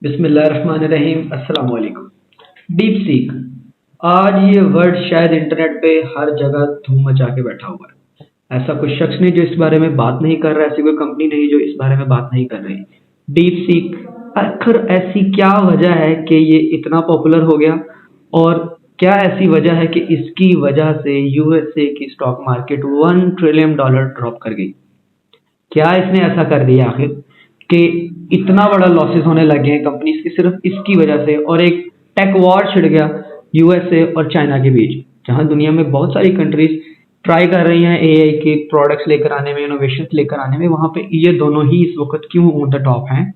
बिस्मिल्लाहिर्रहमानिर्रहीम। अस्सलाम वालेकुम। डीप सीक, आज ये वर्ड शायद इंटरनेट पे हर जगह धूम मचा के बैठा हुआ है। ऐसा कोई शख्स नहीं जो इस बारे में बात नहीं कर रहा है, ऐसी कोई कंपनी नहीं जो इस बारे में बात नहीं कर रही। डीप सीक, आखिर ऐसी क्या वजह है कि ये इतना पॉपुलर हो गया, और क्या ऐसी वजह है कि इसकी वजह से यूएसए की स्टॉक मार्केट $1 ट्रिलियन ड्रॉप कर गई। क्या इसने ऐसा कर दिया आखिर कि इतना बड़ा लॉसेस होने लगे हैं कंपनीज की सिर्फ इसकी वजह से, और एक टेक वॉर छिड़ गया यूएसए और चाइना के बीच, जहां दुनिया में बहुत सारी कंट्रीज ट्राई कर रही हैं एआई के प्रोडक्ट्स लेकर आने में, इनोवेशन लेकर आने में। वहां पे ये दोनों ही इस वक्त क्यों ऑन द टॉप हैं,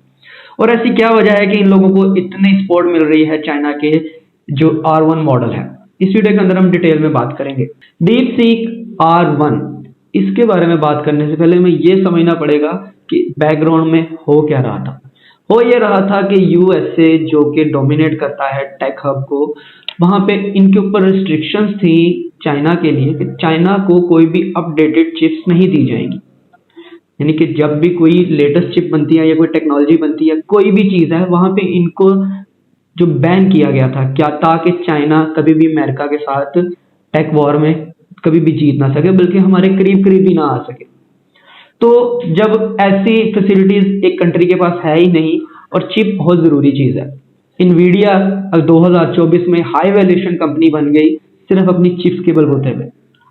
और ऐसी क्या वजह है कि इन लोगों को इतनी सपोर्ट मिल रही है चाइना के जो R1 मॉडल है। इस वीडियो के अंदर हम डिटेल में बात करेंगे डीप सीक R1। इसके बारे में बात करने से पहले हमें ये समझना पड़ेगा कि बैकग्राउंड में हो क्या रहा था। हो ये रहा था कि यूएसए जो कि डोमिनेट करता है टेक हब को, वहां पे इनके ऊपर रिस्ट्रिक्शंस थी चाइना के लिए कि चाइना को कोई भी अपडेटेड चिप्स नहीं दी जाएंगी। यानी कि जब भी कोई लेटेस्ट चिप बनती है या कोई टेक्नोलॉजी बनती है, कोई भी चीज है, वहां पे इनको जो बैन किया गया था क्या, ताकि चाइना कभी भी अमेरिका के साथ टेक वॉर में कभी भी जीत ना सके, बल्कि हमारे करीब करीब ही ना आ सके। तो जब ऐसी फैसिलिटीज एक कंट्री के पास है ही नहीं, और चिप बहुत जरूरी चीज है, इनवीडिया 2024 में हाई वैल्यूएशन कंपनी बन गई सिर्फ अपनी चिप्स के बलबूते पे,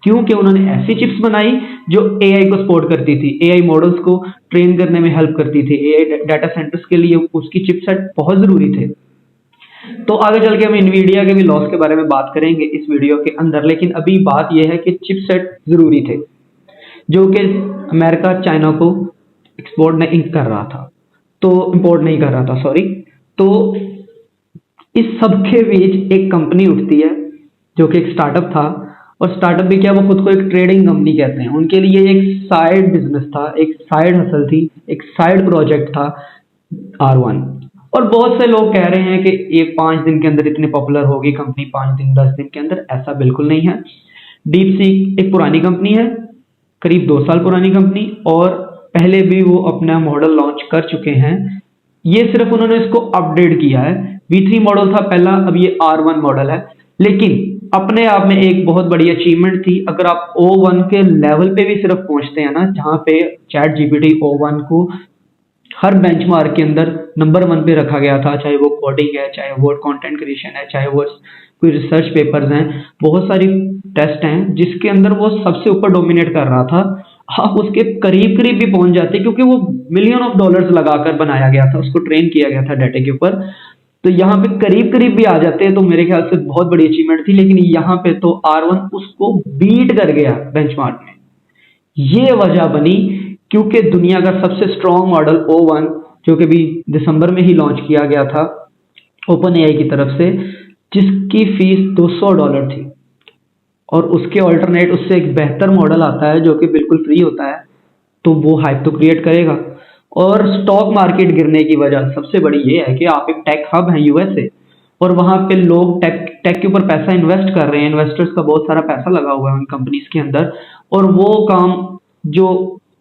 क्योंकि उन्होंने ऐसी चिप्स बनाई जो एआई को सपोर्ट करती थी, एआई मॉडल्स को ट्रेन करने में हेल्प करती थी। एआई डाटा सेंटर्स के लिए उसकी चिपसेट बहुत जरूरी थे। तो आगे चल के हम इनवीडिया के भी लॉस के बारे में बात करेंगे इस वीडियो के अंदर, लेकिन अभी बात यह है कि चिपसेट जरूरी थे जो कि अमेरिका चाइना को एक्सपोर्ट नहीं कर रहा था, तो इंपोर्ट नहीं कर रहा था, सॉरी। तो इस सब के बीच एक कंपनी उठती है जो कि एक स्टार्टअप था, और स्टार्टअप भी क्या, वो खुद को एक ट्रेडिंग कंपनी कहते हैं। उनके लिए एक साइड बिजनेस था, एक साइड हसल थी, एक साइड प्रोजेक्ट था R1। और बहुत से लोग कह रहे हैं कि ये 5 दिन के अंदर इतनी पॉपुलर होगी कंपनी, 5 दिन 10 दिन के अंदर। ऐसा बिल्कुल नहीं है। डीप सीक एक पुरानी कंपनी है, करीब 2 साल पुरानी कंपनी, और पहले भी वो अपना मॉडल लॉन्च कर चुके हैं। ये सिर्फ उन्होंने इसको अपडेट किया है। V3 मॉडल था पहला, अब ये R1 मॉडल है, लेकिन अपने आप में एक बहुत बड़ी अचीवमेंट थी। अगर आप O1 के लेवल पे भी सिर्फ पहुंचते हैं ना, जहां पे चैट जीपीटी O1 को हर बेंचमार्क के अंदर नंबर 1 पे रखा गया था, चाहे वो कोडिंग है, चाहे वो कंटेंट क्रिएशन है, चाहे वो कोई रिसर्च पेपर्स हैं, बहुत सारी टेस्ट हैं जिसके अंदर वो सबसे ऊपर डोमिनेट कर रहा था। आप उसके करीब करीब भी पहुंच जाते, क्योंकि वो मिलियन ऑफ डॉलर्स लगाकर बनाया गया था, उसको ट्रेन किया गया था डाटा के ऊपर। तो यहाँ पे करीब करीब भी आ जाते हैं, तो मेरे ख्याल से बहुत बड़ी अचीवमेंट थी। लेकिन यहाँ पे तो R1 उसको बीट कर गया बेंचमार्क में। ये वजह बनी क्योंकि दुनिया का सबसे स्ट्रॉन्ग मॉडल O1, जो कि भी दिसंबर में ही लॉन्च किया गया था ओपन एआई की तरफ से, जिसकी फीस $200 थी, और उसके ऑल्टरनेट उससे एक बेहतर मॉडल आता है जो कि बिल्कुल फ्री होता है, तो वो हाइप तो क्रिएट करेगा। और स्टॉक मार्केट गिरने की वजह सबसे बड़ी ये है कि आप एक टेक हब है यूएसए, और वहां पे लोग टेक टेक के ऊपर पैसा इन्वेस्ट कर रहे हैं, इन्वेस्टर्स का बहुत सारा पैसा लगा हुआ है उन कंपनीज के अंदर, और वो काम जो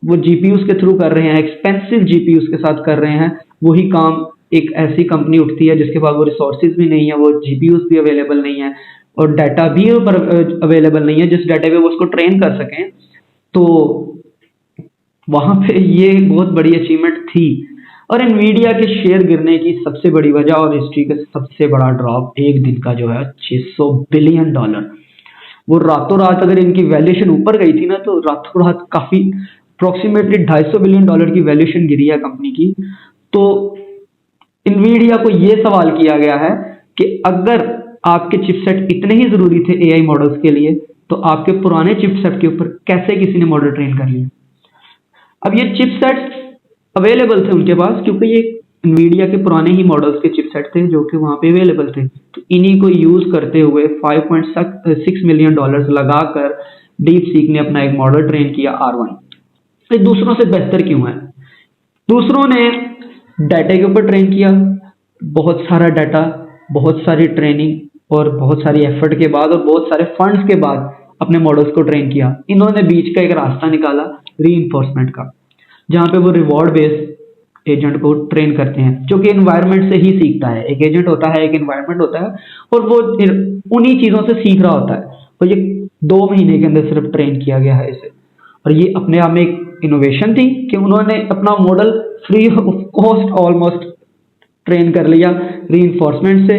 वो जीपीयूज के थ्रू कर रहे हैं, एक्सपेंसिव जीपीयूज के साथ कर रहे हैं, वही काम एक ऐसी कंपनी उठती है जिसके पास वो रिसोर्सेज भी नहीं है, वो जीपीयूज भी अवेलेबल नहीं है, और डाटा भी अवेलेबल नहीं है जिस डाटा पे वो उसको ट्रेन कर सकें। तो वहां पे ये बहुत बड़ी अचीवमेंट थी। और एनवीडिया के शेयर गिरने की सबसे बड़ी वजह और हिस्ट्री का सबसे बड़ा ड्रॉप एक दिन का जो है $600 बिलियन, वो रातों रात अगर इनकी वैल्यूएशन ऊपर गई थी ना, तो रातों रात काफी अप्रोक्सीमेटली $250 बिलियन की वैल्यूएशन गिरी है कंपनी की। तो इनवीडिया को यह सवाल किया गया है कि अगर आपके चिपसेट इतने ही जरूरी थे एआई मॉडल्स के लिए, तो आपके पुराने चिपसेट के ऊपर कैसे किसी ने मॉडल ट्रेन कर लिया। अब ये चिपसेट्स अवेलेबल थे उनके पास, क्योंकि ये इनवीडिया के पुराने ही मॉडल्स के चिपसेट थे जो कि वहां पे अवेलेबल थे। तो इन्हीं को यूज करते हुए $5.6 मिलियन लगाकर डीप सीक ने अपना एक मॉडल ट्रेन किया R1। ये दूसरों से बेहतर क्यों है? दूसरों ने डाटा के ऊपर ट्रेन किया, बहुत सारा डाटा, बहुत सारी ट्रेनिंग और बहुत सारी एफर्ट के बाद और बहुत सारे फंड्स के बाद अपने मॉडल्स को ट्रेन किया। इन्होंने बीच का एक रास्ता निकाला री का, जहां पे वो रिवॉर्ड बेस्ड एजेंट को ट्रेन करते हैं, जो कि एनवायरनमेंट से ही सीखता है। एक एजेंट होता है, एक एनवायरनमेंट होता है, और वो उन्हीं चीज़ों से सीख रहा होता है। तो ये 2 महीने के अंदर सिर्फ ट्रेन किया गया है इसे, और ये अपने आप में एक इनोवेशन थी कि उन्होंने अपना model free of cost almost train कर लिया रीइंफोर्समेंट से,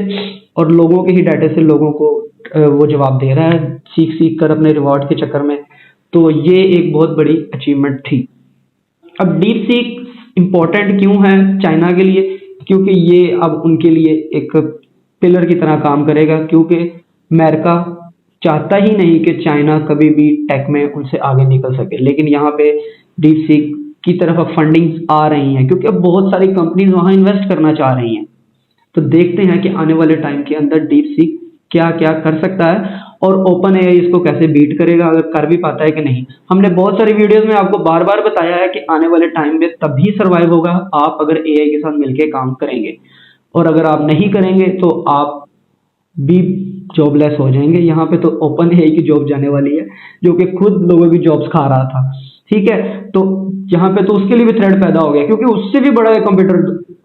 और लोगों के ही डाटा से लोगों को वो जवाब दे रहा है सीख सीख कर अपने रिवॉर्ड के चक्कर में। तो ये एक बहुत बड़ी अचीवमेंट थी। अब डीप सीक इम्पोर्टेंट क्यों है चाइना के लिए? क्योंकि ये अब उनके लिए एक पिलर की तरह काम करेगा, क्योंकि अमेरिका चाहता ही नहीं कि चाइना कभी भी टेक में उनसे आगे निकल सके। लेकिन यहाँ पे डीप सीक की तरफ अब फंडिंग आ रही हैं, क्योंकि अब बहुत सारी कंपनीज वहाँ इन्वेस्ट करना चाह रही हैं। तो देखते हैं कि आने वाले टाइम के अंदर डीप सीक क्या क्या कर सकता है, और ओपन एआई इसको कैसे बीट करेगा, अगर कर भी पाता है कि नहीं। हमने बहुत सारी वीडियोस में आपको बार बार बताया है कि आने वाले टाइम में तभी सर्वाइव होगा आप अगर एआई के साथ मिलकर काम करेंगे, और अगर आप नहीं करेंगे तो आप भी जॉबलेस हो जाएंगे। यहाँ पे तो ओपन एआई की जॉब जाने वाली है, जो कि खुद लोगों की जॉब्स खा रहा था। ठीक है, तो यहाँ पे तो उसके लिए भी थ्रेड पैदा हो गया, क्योंकि उससे भी बड़ा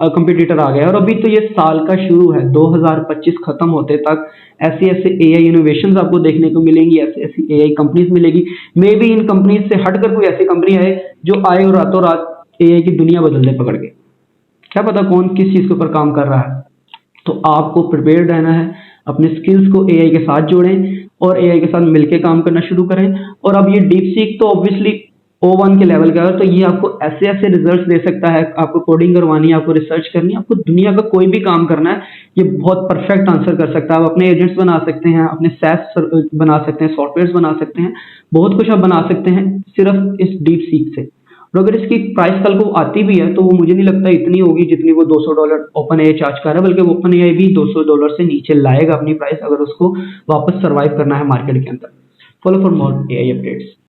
कंपटीटर आ गया। और अभी तो ये साल का शुरू है, 2025 खत्म होते तक ऐसे ऐसे एआई इनोवेशंस आपको देखने को मिलेंगी, ऐसी ऐसी एआई कंपनीज मिलेगी। मे बी इन कंपनीज से हटकर कोई ऐसी कंपनी आए जो आए और रातों रात एआई की दुनिया बदल दे पकड़ के। क्या पता कौन किस चीज के ऊपर काम कर रहा है। तो आपको प्रिपेयर्ड रहना है, अपने स्किल्स को एआई के साथ जोड़ें और एआई के साथ मिलकर काम करना शुरू करें। और अब ये डीप सीक तो ऑब्वियसली O1 के लेवल का है, तो ये आपको ऐसे ऐसे रिजल्ट्स दे सकता है। आपको कोडिंग करवानी है, आपको रिसर्च करनी है, आपको दुनिया का कोई भी काम करना है, ये बहुत परफेक्ट आंसर कर सकता है। आप अपने एजेंट्स बना सकते हैं, अपने सैस बना सकते हैं, सॉफ्टवेयर बना सकते हैं, बहुत कुछ आप बना सकते हैं सिर्फ इस डीप सीक से। और अगर इसकी प्राइस कल को आती भी है तो वो मुझे नहीं लगता इतनी होगी जितनी वो $200 ओपन एआई चार्ज कर रहा है, बल्कि ओपन एआई भी $200 से नीचे लाएगा अपनी प्राइस, अगर उसको वापस सर्वाइव करना है मार्केट के अंदर। Follow for more AI updates.